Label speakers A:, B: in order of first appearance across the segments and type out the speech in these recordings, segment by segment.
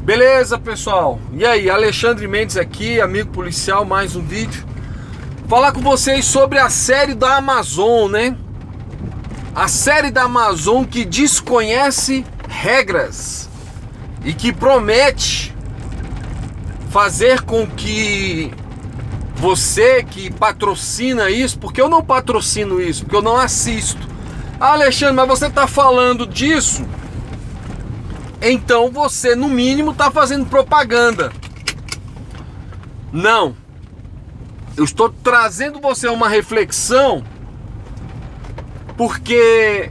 A: Beleza, pessoal? E aí, Alexandre Mendes aqui, amigo policial, mais um vídeo. Falar com vocês sobre a série da Amazon, né? A série da Amazon que desconhece regras e que promete fazer com que você que patrocina isso, porque eu não patrocino isso, porque eu não assisto. Ah, Alexandre, mas você tá falando disso? Então você, no mínimo, está fazendo propaganda. Não. Eu estou trazendo você uma reflexão porque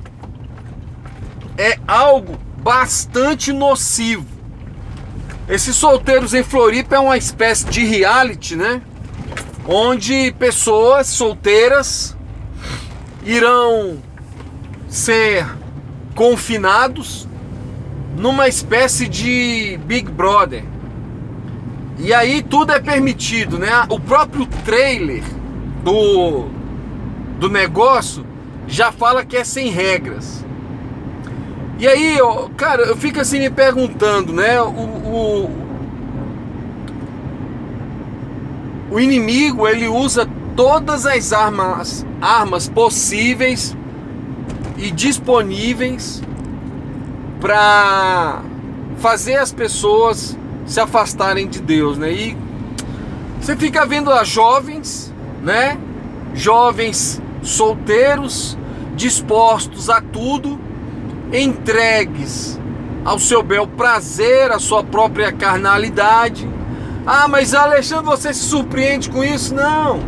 A: é algo bastante nocivo. Esses Solteiros em Floripa é uma espécie de reality, né? Onde pessoas solteiras irão ser confinados numa espécie de Big Brother. E aí tudo é permitido, né? O próprio trailer do negócio já fala que é sem regras. E aí, cara, eu fico assim me perguntando, né? O inimigo, ele usa todas as armas possíveis e disponíveis para fazer as pessoas se afastarem de Deus, né? E você fica vendo as jovens, né? Jovens solteiros, dispostos a tudo, entregues ao seu bel prazer, à sua própria carnalidade. Ah, mas Alexandre, você se surpreende com isso? Não,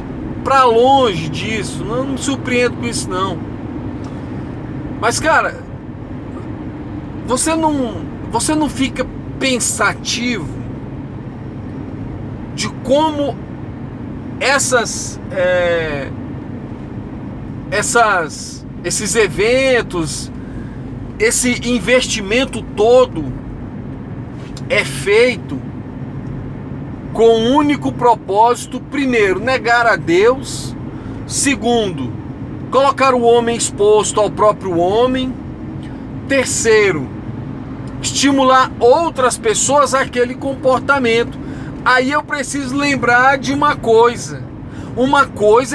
A: para longe disso, não me surpreendo com isso não. Mas cara, você não fica pensativo de como esses eventos, esse investimento todo é feito com um único propósito: primeiro, negar a Deus; segundo, colocar o homem exposto ao próprio homem; terceiro, estimular outras pessoas àquele comportamento. Aí eu preciso lembrar de uma coisa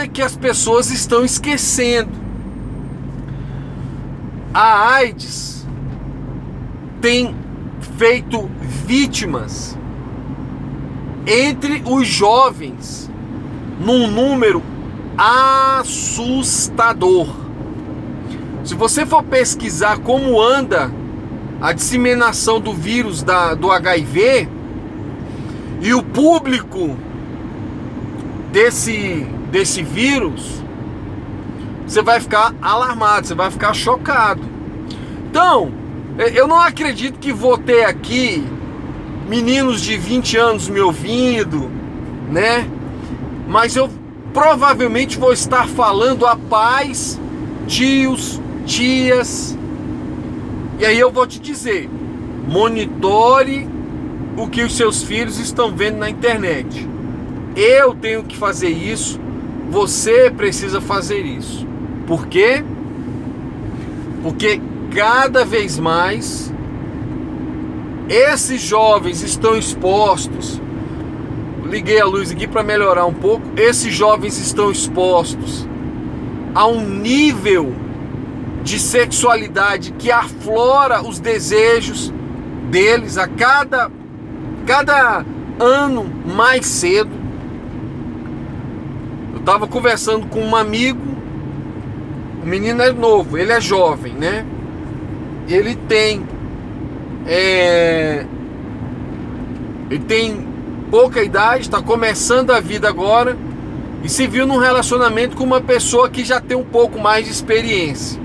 A: que as pessoas estão esquecendo. A AIDS tem feito vítimas entre os jovens num número assustador. Se você for pesquisar como anda a disseminação do vírus do HIV, e o público desse vírus, você vai ficar alarmado, você vai ficar chocado. Então, eu não acredito que vou ter aqui meninos de 20 anos me ouvindo, né? Mas eu provavelmente vou estar falando a pais, tios, tias. E aí eu vou te dizer: monitore o que os seus filhos estão vendo na internet. Eu tenho que fazer isso, você precisa fazer isso. Por quê? Porque cada vez mais esses jovens estão expostos. Liguei a luz aqui para melhorar um pouco. Esses jovens estão expostos a um nível de sexualidade que aflora os desejos deles a cada ano mais cedo. Eu estava conversando com um amigo, o menino é novo, ele é jovem, né? Ele tem pouca idade, está começando a vida agora e se viu num relacionamento com uma pessoa que já tem um pouco mais de experiência.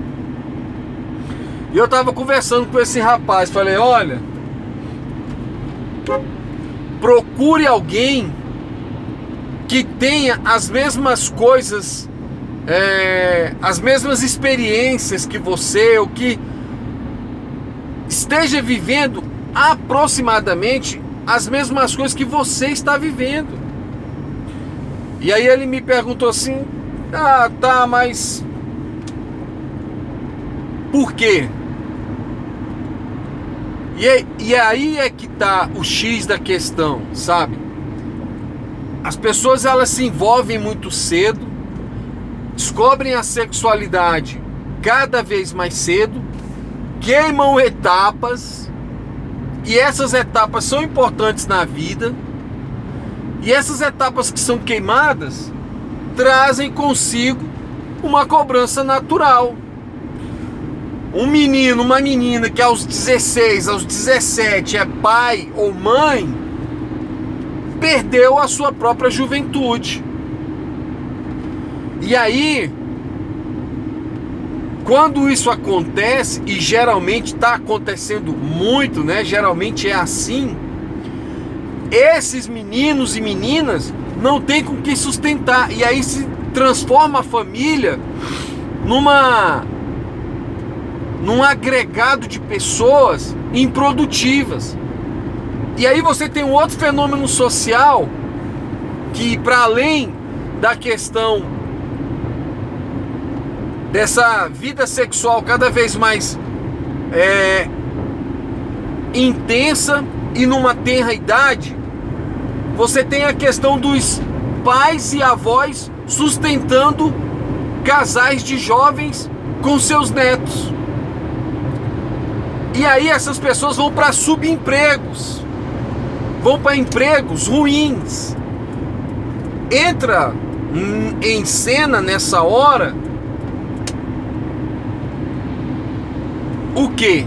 A: E eu tava conversando com esse rapaz, falei: olha, procure alguém que tenha as mesmas coisas, as mesmas experiências que você, ou que esteja vivendo aproximadamente as mesmas coisas que você está vivendo. E aí ele me perguntou assim: ah, tá, mas por quê? E aí é que tá o X da questão, sabe? As pessoas, elas se envolvem muito cedo, descobrem a sexualidade cada vez mais cedo, queimam etapas, e essas etapas são importantes na vida, e essas etapas que são queimadas trazem consigo uma cobrança natural. Um menino, uma menina que aos 16, aos 17 é pai ou mãe, perdeu a sua própria juventude. E aí, quando isso acontece, e geralmente está acontecendo muito, né? Geralmente é assim, esses meninos e meninas não têm com que sustentar, e aí se transforma a família num agregado de pessoas improdutivas. E aí você tem um outro fenômeno social que, para além da questão dessa vida sexual cada vez mais intensa e numa tenra idade, você tem a questão dos pais e avós sustentando casais de jovens com seus netos. E aí essas pessoas vão para subempregos, vão para empregos ruins. Entra em cena nessa hora o quê?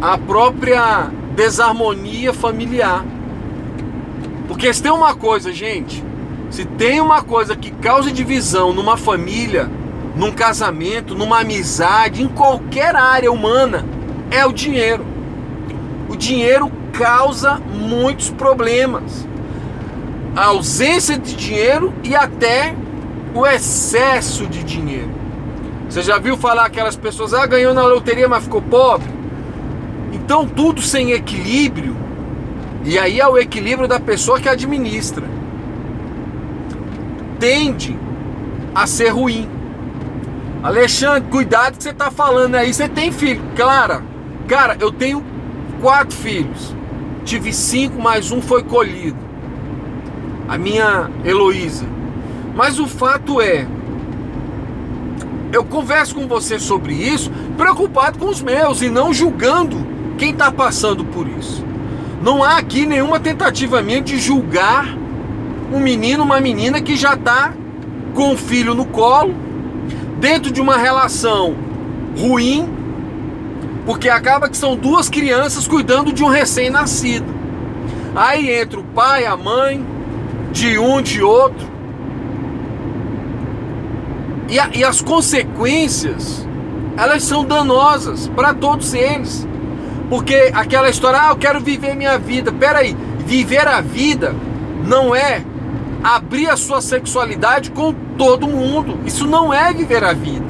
A: A própria desarmonia familiar. Porque se tem uma coisa, gente, se tem uma coisa que causa divisão numa família, num casamento, numa amizade, em qualquer área humana, é o dinheiro. O dinheiro causa muitos problemas. A ausência de dinheiro e até o excesso de dinheiro. Você já viu falar aquelas pessoas, ganhou na loteria, mas ficou pobre? Então tudo sem equilíbrio, e aí é o equilíbrio da pessoa que administra, tende a ser ruim. Alexandre, cuidado que você está falando aí, você tem filho? Cara, eu tenho 4 filhos, tive 5, mais um foi colhido, a minha Heloísa. Mas o fato é, eu converso com você sobre isso, preocupado com os meus e não julgando quem está passando por isso. Não há aqui nenhuma tentativa minha de julgar um menino, uma menina que já está com o filho no colo, dentro de uma relação ruim, porque acaba que são 2 crianças cuidando de um recém-nascido. Aí entra o pai, a mãe, de um, de outro, e as consequências, elas são danosas para todos eles. Porque aquela história, eu quero viver minha vida. Peraí, viver a vida não é abrir a sua sexualidade com todo mundo. Isso não é viver a vida.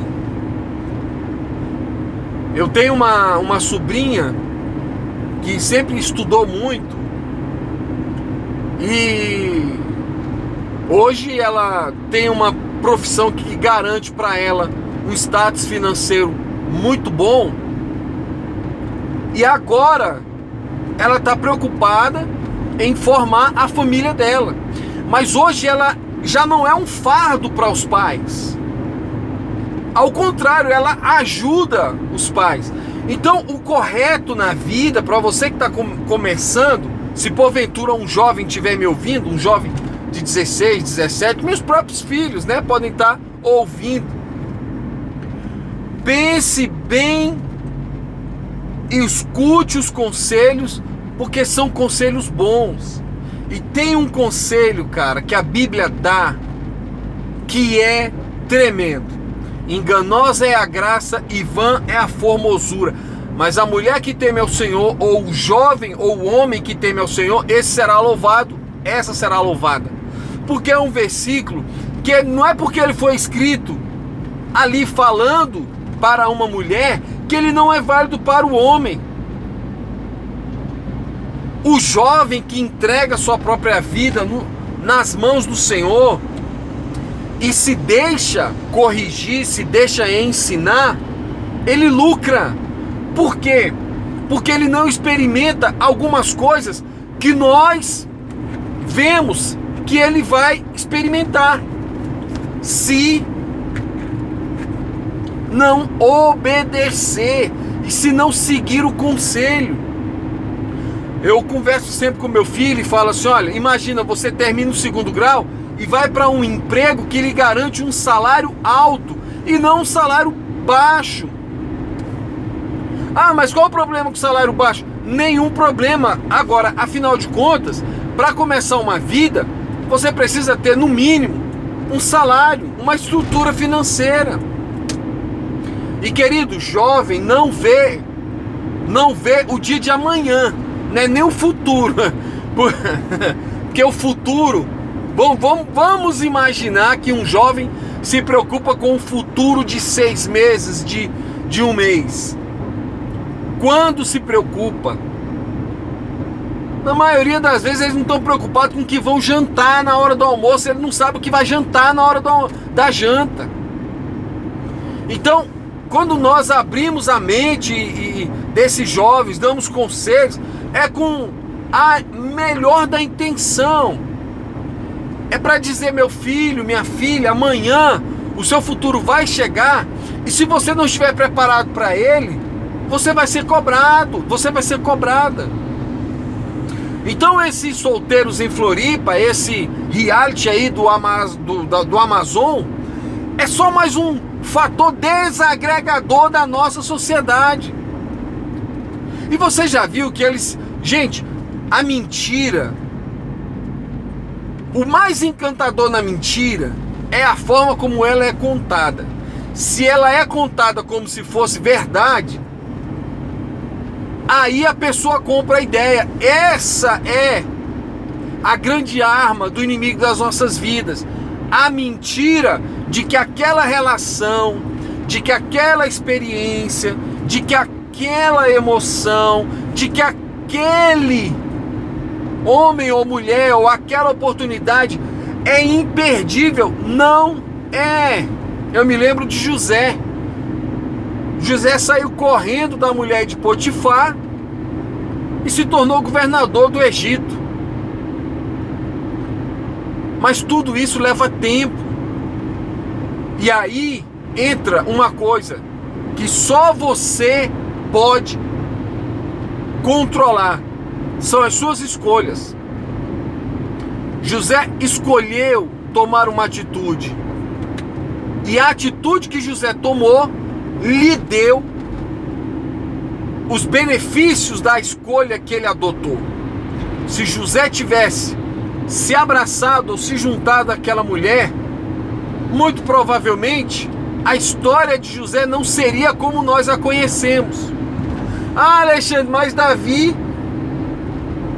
A: Eu tenho uma sobrinha que sempre estudou muito, e hoje ela tem uma profissão que garante para ela um status financeiro muito bom. E agora ela está preocupada em formar a família dela. Mas hoje ela já não é um fardo para os pais. Ao contrário, ela ajuda os pais. Então o correto na vida, para você que está começando, se porventura um jovem estiver me ouvindo, um jovem de 16, 17, meus próprios filhos, né, podem estar ouvindo. Pense bem e escute os conselhos, porque são conselhos bons. E tem um conselho, cara, que a Bíblia dá, que é tremendo. Enganosa é a graça e vã é a formosura, mas a mulher que teme ao Senhor, ou o jovem ou o homem que teme ao Senhor, esse será louvado, essa será louvada. Porque é um versículo que não é porque ele foi escrito ali falando para uma mulher que ele não é válido para o homem. O jovem que entrega sua própria vida nas mãos do Senhor e se deixa corrigir, se deixa ensinar, ele lucra, Por quê? Porque ele não experimenta algumas coisas que nós vemos que ele vai experimentar se não obedecer e se não seguir o conselho. Eu converso sempre com meu filho e falo assim: olha, imagina, você termina o 2º grau e vai para um emprego que lhe garante um salário alto e não um salário baixo. Ah, mas qual o problema com o salário baixo? Nenhum problema. Agora, afinal de contas, para começar uma vida, você precisa ter, no mínimo, um salário, uma estrutura financeira. E, querido, jovem não vê o dia de amanhã, né? Nem o futuro. Porque o futuro, vamos imaginar que um jovem se preocupa com o futuro de 6 meses, de um mês. Quando se preocupa, na maioria das vezes eles não estão preocupados com o que vão jantar na hora do almoço, ele não sabe o que vai jantar na hora da janta. Então, quando nós abrimos a mente desses jovens, damos conselhos, é com a melhor da intenção. É para dizer: meu filho, minha filha, amanhã o seu futuro vai chegar, e se você não estiver preparado para ele, você vai ser cobrado, você vai ser cobrada. Então esses solteiros em Floripa, esse reality aí do Amazon, é só mais um fator desagregador da nossa sociedade. E você já viu que eles... Gente, a mentira, o mais encantador na mentira é a forma como ela é contada. Se ela é contada como se fosse verdade, aí a pessoa compra a ideia. Essa é a grande arma do inimigo das nossas vidas. A mentira de que aquela relação, de que aquela experiência, de que aquela emoção, de que aquele homem ou mulher ou aquela oportunidade é imperdível. Não é. Eu me lembro de José. José saiu correndo da mulher de Potifar e se tornou governador do Egito. Mas tudo isso leva tempo. E aí entra uma coisa que só você pode controlar: são as suas escolhas. José escolheu tomar uma atitude, e a atitude que José tomou lhe deu os benefícios da escolha que ele adotou. Se José tivesse se abraçado ou se juntado àquela mulher, muito provavelmente a história de José não seria como nós a conhecemos. Ah, Alexandre, mas Davi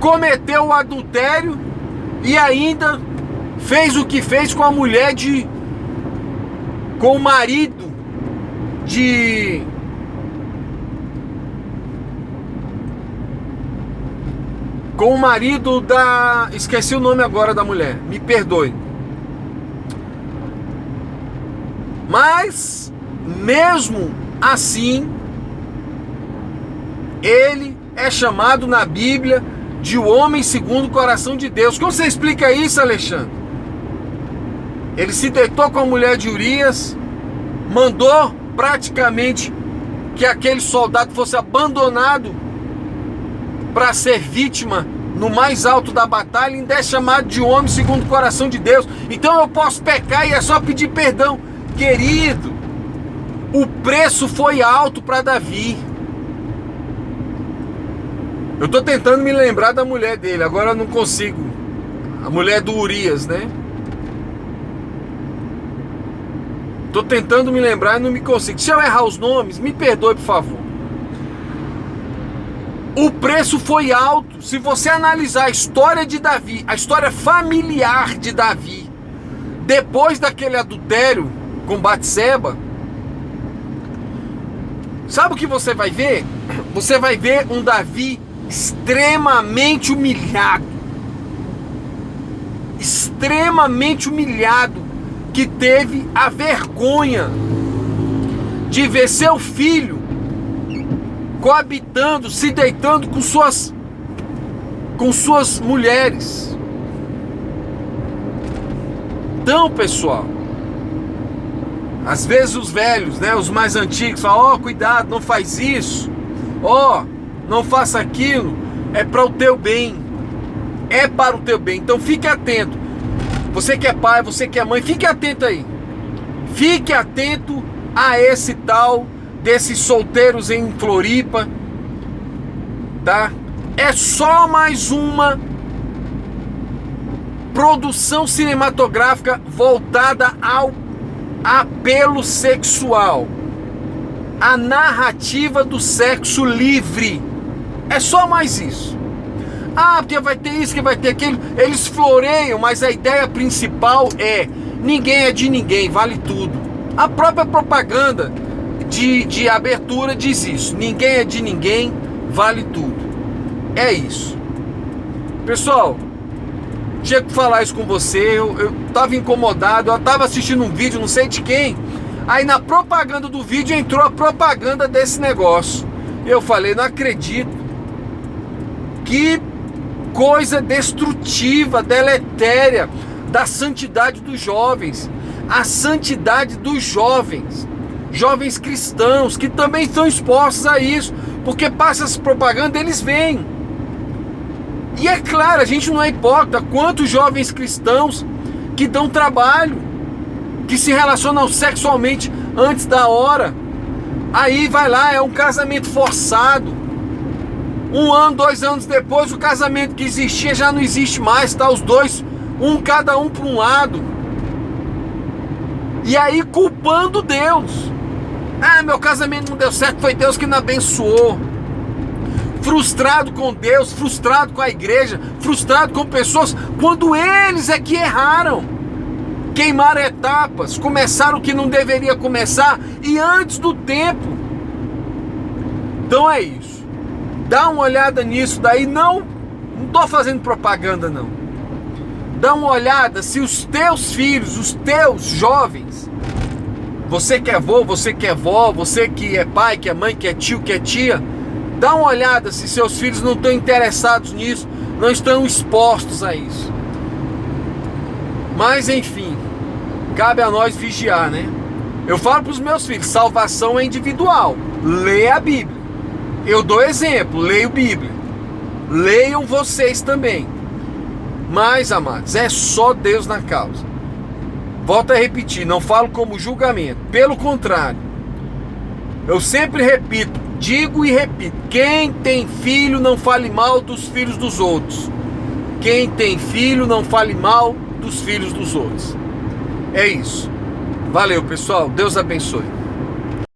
A: cometeu o adultério e ainda fez o que fez com a mulher com o marido com o marido da... Esqueci o nome agora da mulher, me perdoe. Mas, mesmo assim, ele é chamado na Bíblia de o homem segundo o coração de Deus. Como você explica isso, Alexandre? Ele se deitou com a mulher de Urias, mandou praticamente que aquele soldado fosse abandonado para ser vítima no mais alto da batalha, ainda é chamado de homem segundo o coração de Deus. Então eu posso pecar e é só pedir perdão. Querido, o preço foi alto para Davi. Eu estou tentando me lembrar da mulher dele, agora eu não consigo. A mulher do Urias, né? Estou tentando me lembrar e não me consigo. Se eu errar os nomes, me perdoe, por favor. O preço foi alto. Se você analisar a história de Davi, a história familiar de Davi, depois daquele adultério com Batseba, sabe o que você vai ver? Você vai ver um Davi extremamente humilhado. Extremamente humilhado, que teve a vergonha de ver seu filho coabitando, se deitando com suas mulheres. Então, pessoal, às vezes os velhos, né, os mais antigos, falam: cuidado, não faz isso, não faça aquilo, é para o teu bem, é para o teu bem. Então fique atento, você que é pai, você que é mãe, fique atento aí, fique atento a esse tal desses solteiros em Floripa, tá? É só mais uma produção cinematográfica voltada ao apelo sexual, a narrativa do sexo livre. É só mais isso. Porque vai ter isso, que vai ter aquilo. Eles floreiam, mas a ideia principal é: ninguém é de ninguém, vale tudo. A própria propaganda de abertura diz isso: ninguém é de ninguém, vale tudo. É isso. Pessoal, tinha que falar isso com você. Eu tava incomodado, eu tava assistindo um vídeo, não sei de quem. Aí na propaganda do vídeo entrou a propaganda desse negócio. Eu falei: não acredito. Que coisa destrutiva, deletéria da santidade dos jovens. A santidade dos jovens cristãos, que também estão expostos a isso, porque passa essa propaganda, eles veem. E é claro, a gente não é hipócrita. Quantos jovens cristãos que dão trabalho, que se relacionam sexualmente antes da hora, aí vai lá, é um casamento forçado. 1 ano, 2 anos depois, o casamento que existia já não existe mais, tá? Os dois, cada um para um lado. E aí culpando Deus. Meu casamento não deu certo, foi Deus que não abençoou. Frustrado com Deus, frustrado com a igreja, frustrado com pessoas, quando eles é que erraram. Queimaram etapas, começaram o que não deveria começar e antes do tempo. Então é isso. Dá uma olhada nisso daí. Não tô fazendo propaganda não. Dá uma olhada se os teus filhos, os teus jovens, você que é avô, você que é vó, você que é pai, que é mãe, que é tio, que é tia, dá uma olhada se seus filhos não estão interessados nisso, não estão expostos a isso. Mas enfim, cabe a nós vigiar, né? Eu falo para os meus filhos: salvação é individual, leia a Bíblia. Eu dou exemplo, leio Bíblia. Leiam vocês também. Mas, amados, é só Deus na causa. Volto a repetir, não falo como julgamento. Pelo contrário, eu sempre repito, digo e repito: quem tem filho não fale mal dos filhos dos outros. Quem tem filho não fale mal dos filhos dos outros. É isso. Valeu, pessoal. Deus abençoe.